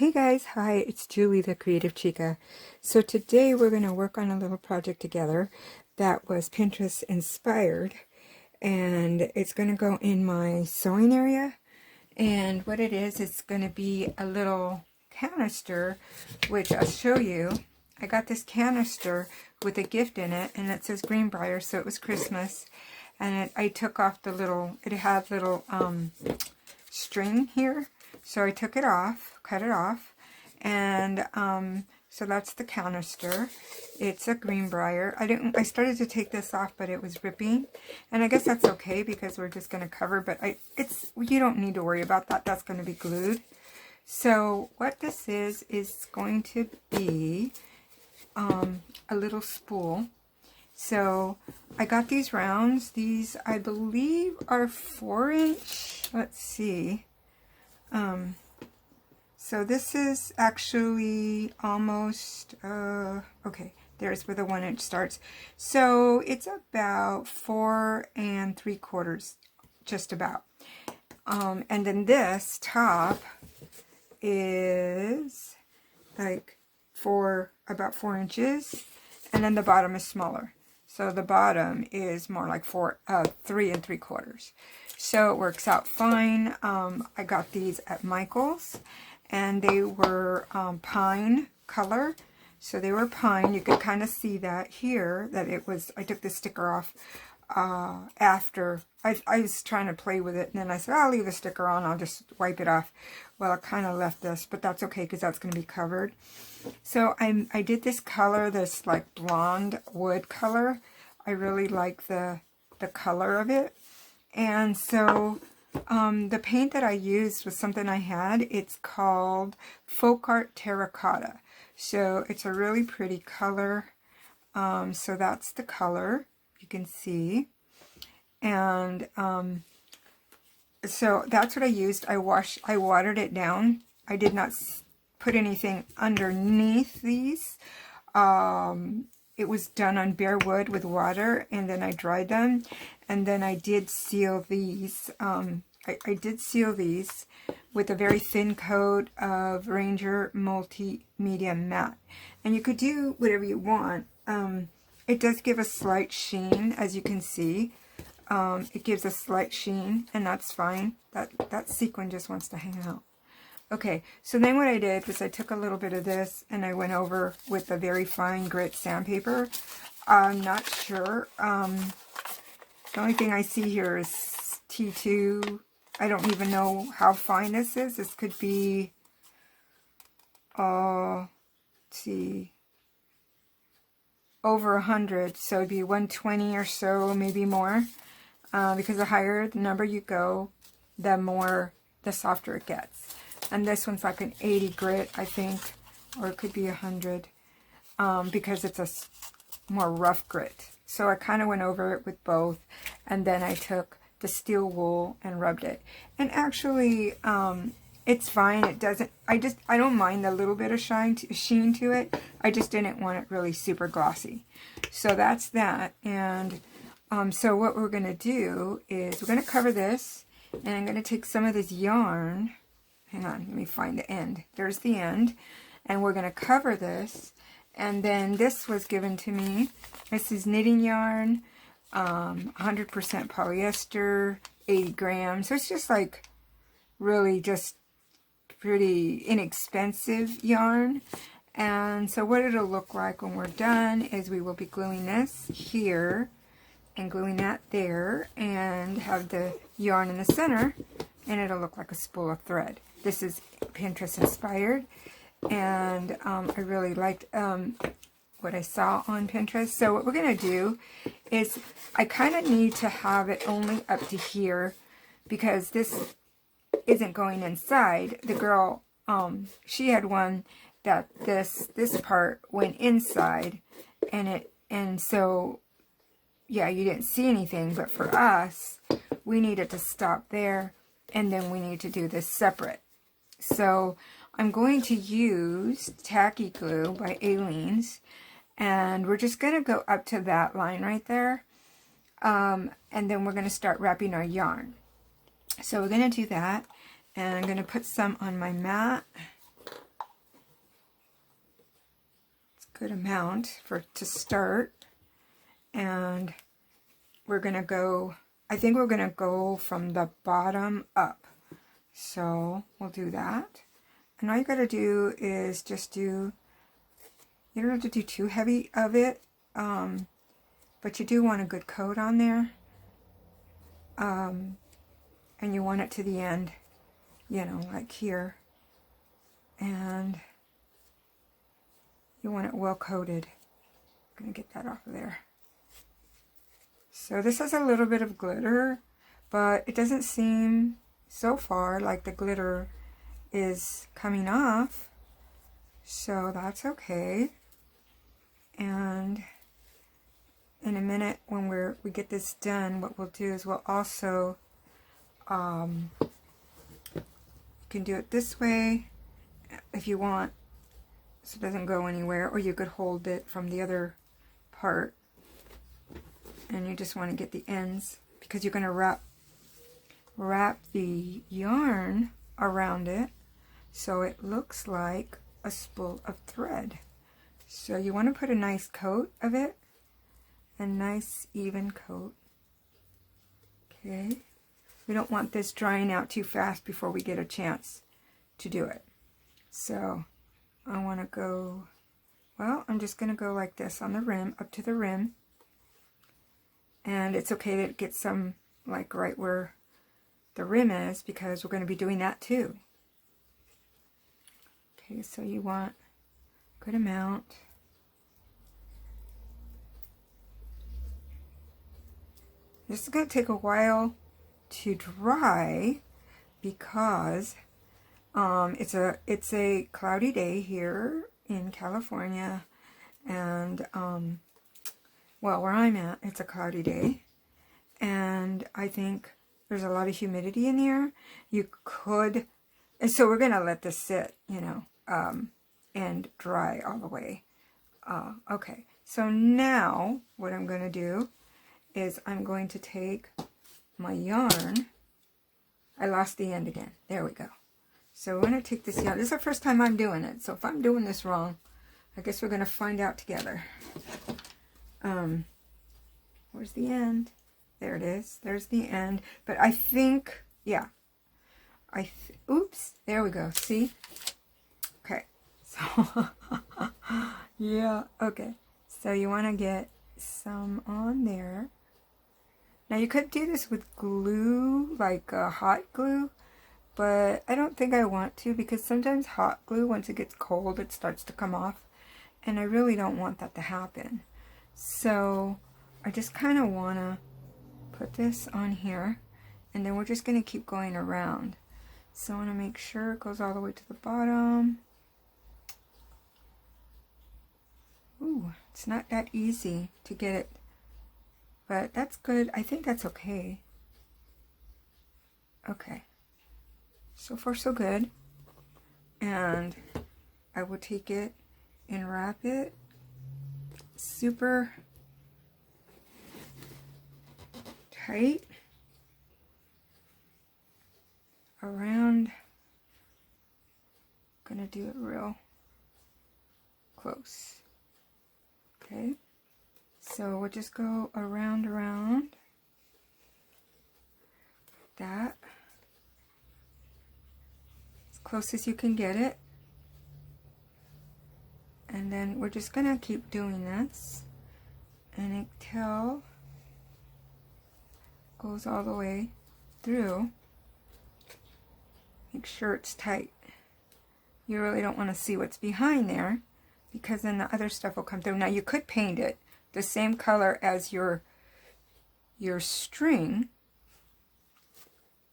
Hey guys, hi, it's Julie, the Creative Chica. So today we're going to work on a little project together that was Pinterest inspired, and it's going to go in my sewing area. And what it is, it's going to be a little canister, which I'll show you. I got this canister with a gift in it, and it says Greenbrier, so it was Christmas. And I took off the little, it had little string here. So I took it off, cut it off, and so that's the canister. It's a Greenbrier. I started to take this off, but it was ripping, and I guess that's okay because we're just going to cover. But you don't need to worry about that. That's going to be glued. So what this is going to be a little spool. So I got these rounds. These I believe are 4-inch. Let's see. So this is actually almost, okay, there's where the 1-inch starts. So it's about 4 3/4, just about. And then this top is like about 4 inches, and then the bottom is smaller. So the bottom is more like 3 3/4. So it works out fine. I got these at Michael's, and they were pine color. So they were pine. You could kind of see that here, that it was, I took the sticker off after. I was trying to play with it, and then I said, I'll leave the sticker on, I'll just wipe it off. Well, I kind of left this, but that's okay because that's going to be covered. So I did this color, this like blonde wood color. I really like the color of it. And so the paint that I used was something I had. It's called Folk Art Terracotta. So it's a really pretty color. So that's the color, you can see. And so that's what I used. I watered it down. I did not put anything underneath these. It was done on bare wood with water, and then I dried them, and then I did seal these. I did seal these with a very thin coat of Ranger Multimedia Matte, and you could do whatever you want. It does give a slight sheen, as you can see. It gives a slight sheen, and that's fine. That sequin just wants to hang out. Okay, so then what I did was I took a little bit of this and I went over with a very fine grit sandpaper. I'm not sure. The only thing I see here is T2. I don't even know how fine this is. This could be, let's see, over 100. So it'd be 120 or so, maybe more. Because the higher the number you go, the softer it gets. And this one's like an 80 grit, I think, or it could be 100, because it's a more rough grit. So I kind of went over it with both, and then I took the steel wool and rubbed it. And actually, it's fine. It doesn't, I don't mind the little bit of sheen to it. I just didn't want it really super glossy. So that's that. And so what we're going to do is we're going to cover this, and I'm going to take some of this yarn. Hang on, let me find the end. There's the end. And we're going to cover this. And then this was given to me. This is knitting yarn, 100% polyester, 80 grams. So it's just like really just pretty inexpensive yarn. And so what it'll look like when we're done is we will be gluing this here and gluing that there and have the yarn in the center, and it'll look like a spool of thread. This is Pinterest inspired, and I really liked what I saw on Pinterest. So what we're going to do is I kind of need to have it only up to here because this isn't going inside. The girl, she had one that this part went inside, and so yeah, you didn't see anything, but for us, we needed to stop there, and then we need to do this separate. So I'm going to use Tacky Glue by Aleene's, and we're just going to go up to that line right there, and then we're going to start wrapping our yarn. So we're going to do that, and I'm going to put some on my mat, good amount to start. And we're going to go, I think we're going to go from the bottom up. So we'll do that. And all you got to do is just do, you don't have to do too heavy of it, but you do want a good coat on there. And you want it to the end, you know, like here. And you want it well coated. I'm going to get that off of there. So this has a little bit of glitter, but it doesn't seem so far like the glitter is coming off. So that's okay. And in a minute when we get this done, what we'll do is we'll also you can do it this way if you want, so it doesn't go anywhere, or you could hold it from the other part, and you just want to get the ends, because you're going to wrap the yarn around it so it looks like a spool of thread. So you want to put a nice coat of it, a nice even coat. Okay, we don't want this drying out too fast before we get a chance to do it. So I want to go, well, I'm just going to go like this on the rim, up to the rim. And it's okay to get some like right where the rim is, because we're going to be doing that too. Okay, so you want a good amount. This is going to take a while to dry because it's a cloudy day here in California, and well, where I'm at, it's a cloudy day, and I think there's a lot of humidity in the air. You could, and so we're gonna let this sit, you know, and dry all the way. Okay, so now what I'm gonna do is I'm going to take my yarn. I lost the end again. There we go. So we're going to take this yarn. This is the first time I'm doing it, so if I'm doing this wrong, I guess we're going to find out together. Where's the end? There it is. There's the end. But I think, yeah. Oops. There we go. See? Okay. So, yeah. Okay. So you want to get some on there. Now you could do this with glue, like hot glue, but I don't think I want to, because sometimes hot glue, once it gets cold, it starts to come off, and I really don't want that to happen. So I just kind of want to put this on here, and then we're just going to keep going around. So I want to make sure it goes all the way to the bottom. Ooh, it's not that easy to get it, but that's good. I think that's okay. Okay. So far so good. And I will take it and wrap it super tight around. I'm gonna do it real close. Okay, so we'll just go around that, as close as you can get it, and then we're just gonna keep doing this and until it goes all the way through. Make sure it's tight. You really don't want to see what's behind there, because then the other stuff will come through. Now you could paint it the same color as your string,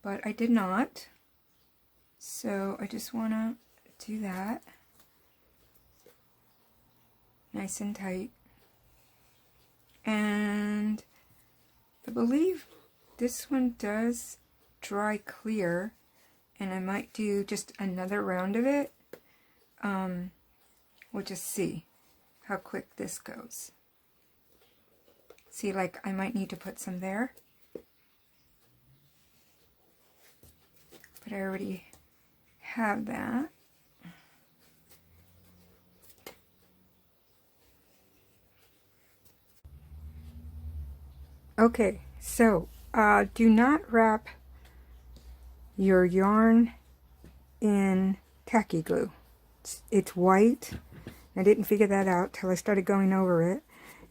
but I did not. So I just want to do that nice and tight. And I believe this one does dry clear, and I might do just another round of it. We'll just see how quick this goes. See, like I might need to put some there, but I already have that. Okay, so do not wrap your yarn in tacky glue. It's white. I didn't figure that out till I started going over it.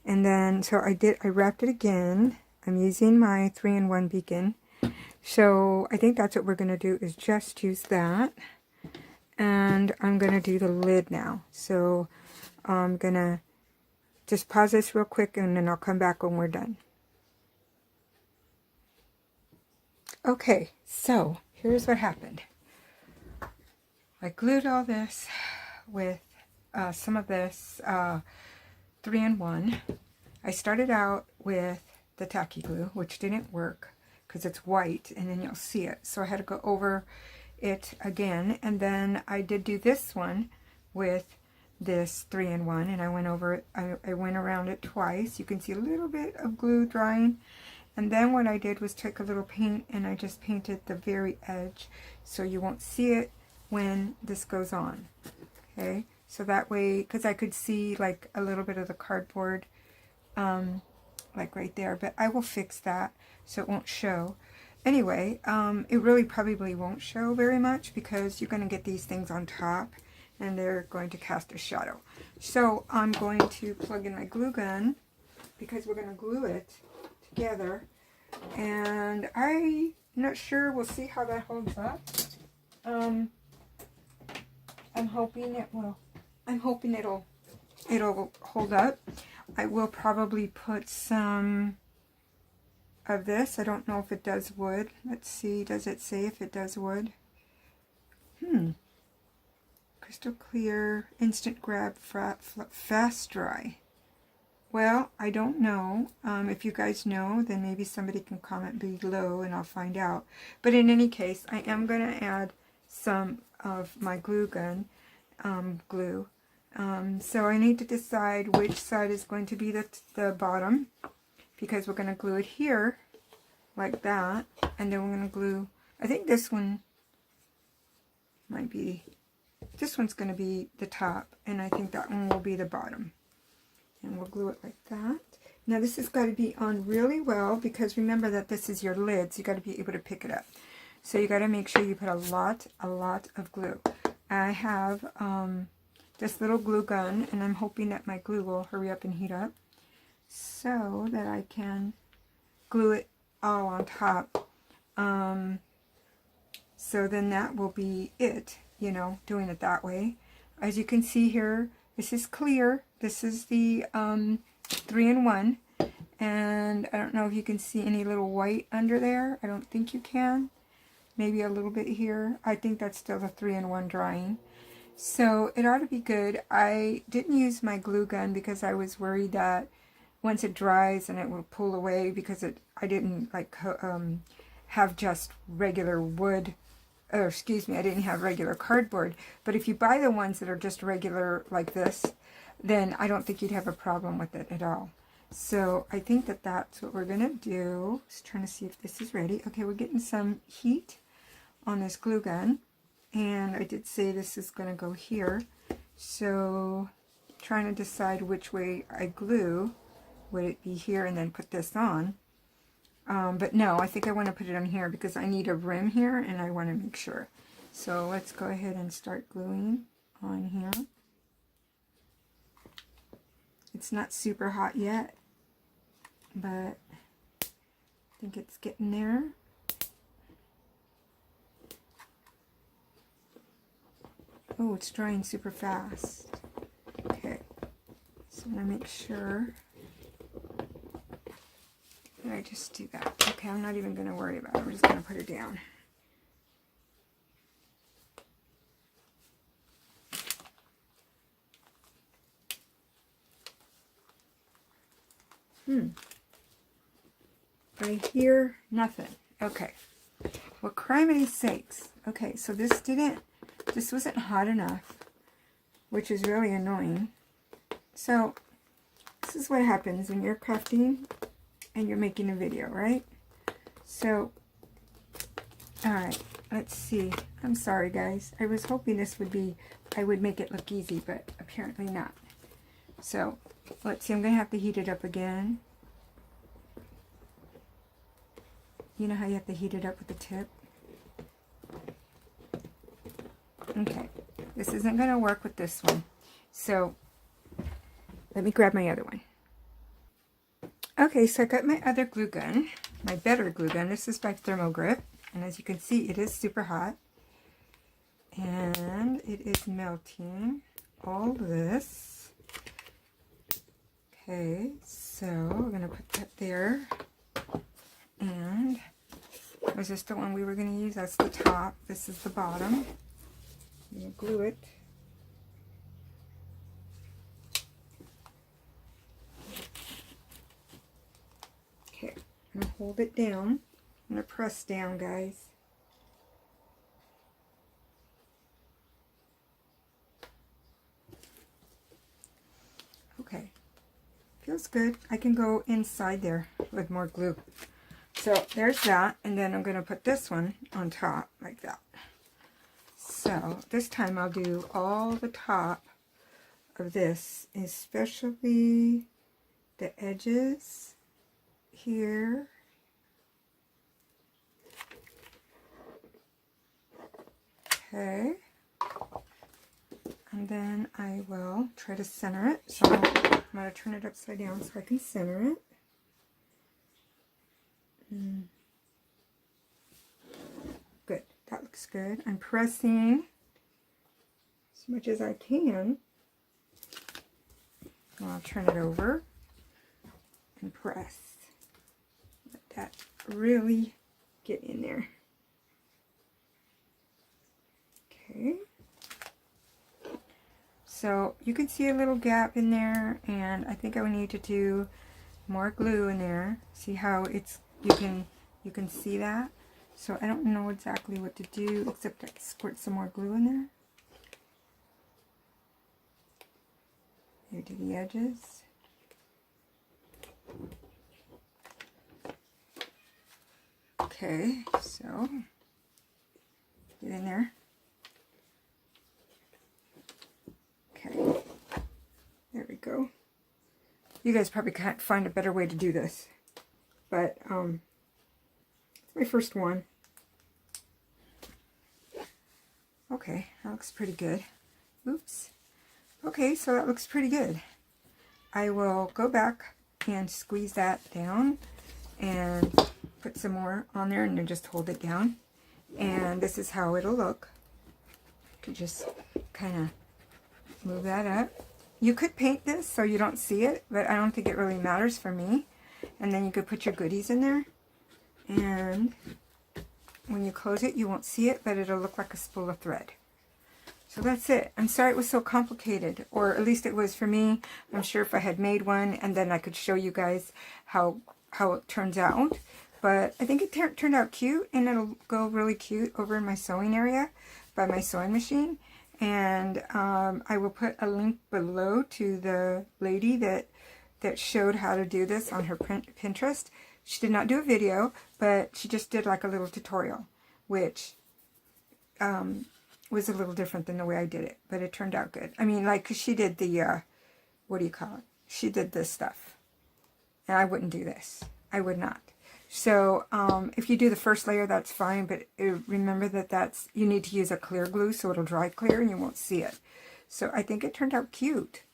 And then, so I wrapped it again. I'm using my 3-in-1 beacon. So I think that's what we're going to do, is just use that. And I'm going to do the lid now. So I'm going to just pause this real quick and then I'll come back when we're done. Okay, so here's what happened. I glued all this with some of this 3-in-1. I started out with the tacky glue, which didn't work because it's white and then you'll see it. So I had to go over it again, and then I did do this one with this 3-in-1, and I went over it. I went around it twice. You can see a little bit of glue drying, and then what I did was take a little paint and I just painted the very edge so you won't see it when this goes on. Okay, so that way, because I could see like a little bit of the cardboard like right there, but I will fix that so it won't show. Anyway, it really probably won't show very much because you're going to get these things on top and they're going to cast a shadow. So I'm going to plug in my glue gun because we're going to glue it together, and I'm not sure. We'll see how that holds up. I'm hoping it will. I'm hoping it'll hold up. I will probably put some of this. I don't know if it does wood. Let's see. Does it say if it does wood? Crystal clear, instant grab, fast dry. Well, I don't know. If you guys know, then maybe somebody can comment below and I'll find out. But in any case, I am going to add some of my glue gun glue. So I need to decide which side is going to be the bottom, because we're going to glue it here like that, and then we're going to glue, I think this one might be, this one's going to be the top, and I think that one will be the bottom. And we'll glue it like that. Now this has got to be on really well, because remember that this is your lid, so you got to be able to pick it up. So you got to make sure you put a lot of glue. I have this little glue gun, and I'm hoping that my glue will hurry up and heat up so that I can glue it all on top. So then that will be it, you know, doing it that way. As you can see here, this is clear. This is the 3-in-1, and I don't know if you can see any little white under there. I don't think you can. Maybe a little bit here. I think that's still the 3-in-1 drying. So it ought to be good. I didn't use my glue gun because I was worried that once it dries and it will pull away, because I didn't like have just regular wood, or excuse me, I didn't have regular cardboard. But if you buy the ones that are just regular like this, then I don't think you'd have a problem with it at all. So I think that that's what we're gonna do. Just trying to see if this is ready. Okay, we're getting some heat on this glue gun, and I did say this is going to go here, so trying to decide which way I glue. Would it be here and then put this on? But no, I think I want to put it on here because I need a rim here and I want to make sure. So let's go ahead and start gluing on here. It's not super hot yet, but I think it's getting there. Oh, it's drying super fast. Okay, so I'm going to make sure that I just do that. Okay, I'm not even going to worry about it. I'm just going to put it down. I hear nothing. Okay. Well, criminy sakes. Okay, so this wasn't hot enough, which is really annoying. So this is what happens when you're crafting and you're making a video, right? So, alright, let's see. I'm sorry, guys. I was hoping I would make it look easy, but apparently not. So, let's see. I'm going to have to heat it up again. You know how you have to heat it up with the tip? Okay, this isn't going to work with this one. So, let me grab my other one. Okay, so I got my other glue gun, my better glue gun. This is by Thermogrip, and as you can see, it is super hot. And it is melting all this. Okay, so we're going to put that there. And was this the one we were going to use? That's the top. This is the bottom. I'm going to glue it. Okay, I'm going to hold it down. I'm going to press down, guys. Okay, feels good. I can go inside there with more glue. So there's that, and then I'm going to put this one on top like that. So this time I'll do all the top of this, especially the edges here. Okay. And then I will try to center it. So I'm going to turn it upside down so I can center it. Good. That looks good. I'm pressing as much as I can. I'll turn it over and press. Let that really get in there. Okay. So you can see a little gap in there, and I think I would need to do more glue in there. See how it's, you can see that. So I don't know exactly what to do except I squirt some more glue in there. Here to the edges. Okay, so get in there. Okay, there we go. You guys probably can't find a better way to do this, but it's my first one. Okay, that looks pretty good. Oops. Okay, so that looks pretty good. I will go back and squeeze that down and put some more on there and then just hold it down. And this is how it'll look. You could just kind of move that up. You could paint this so you don't see it, but I don't think it really matters for me. And then you could put your goodies in there. And when you close it, you won't see it, but it'll look like a spool of thread. So that's it. I'm sorry it was so complicated, or at least it was for me. I'm sure if I had made one and then I could show you guys how it turns out. But I think it turned out cute, and it'll go really cute over in my sewing area by my sewing machine. And I will put a link below to the lady that showed how to do this on her Pinterest. She did not do a video, but she just did like a little tutorial, which was a little different than the way I did it, but it turned out good. I mean, like, 'cause she did the, what do you call it? She did this stuff, and I wouldn't do this. I would not. So, if you do the first layer, that's fine, but remember that you need to use a clear glue so it'll dry clear and you won't see it. So, I think it turned out cute.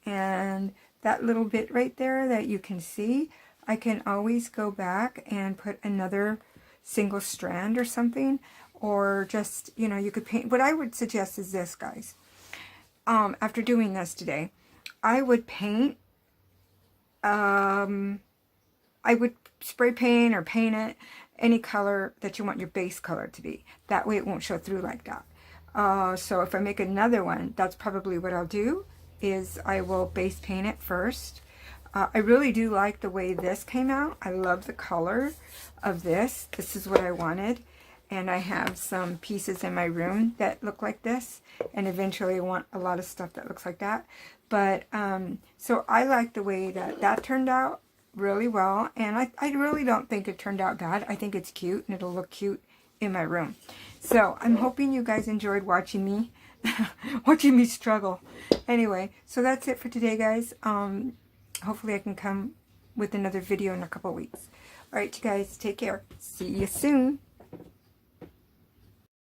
And that little bit right there that you can see, I can always go back and put another single strand or something, or just, you know, you could paint. What I would suggest is this, guys. After doing this today, I would paint, I would spray paint or paint it any color that you want your base color to be. That way it won't show through like that. So if I make another one, that's probably what I'll do, is I will base paint it first. I really do like the way this came out. I love the color of this. This is what I wanted. And I have some pieces in my room that look like this. And eventually I want a lot of stuff that looks like that. But, so I like the way that turned out really well. And I really don't think it turned out bad. I think it's cute and it'll look cute in my room. So I'm hoping you guys enjoyed watching me, watching me struggle. Anyway, so that's it for today, guys. Hopefully I can come with another video in a couple weeks. Alright, you guys, take care. See you soon.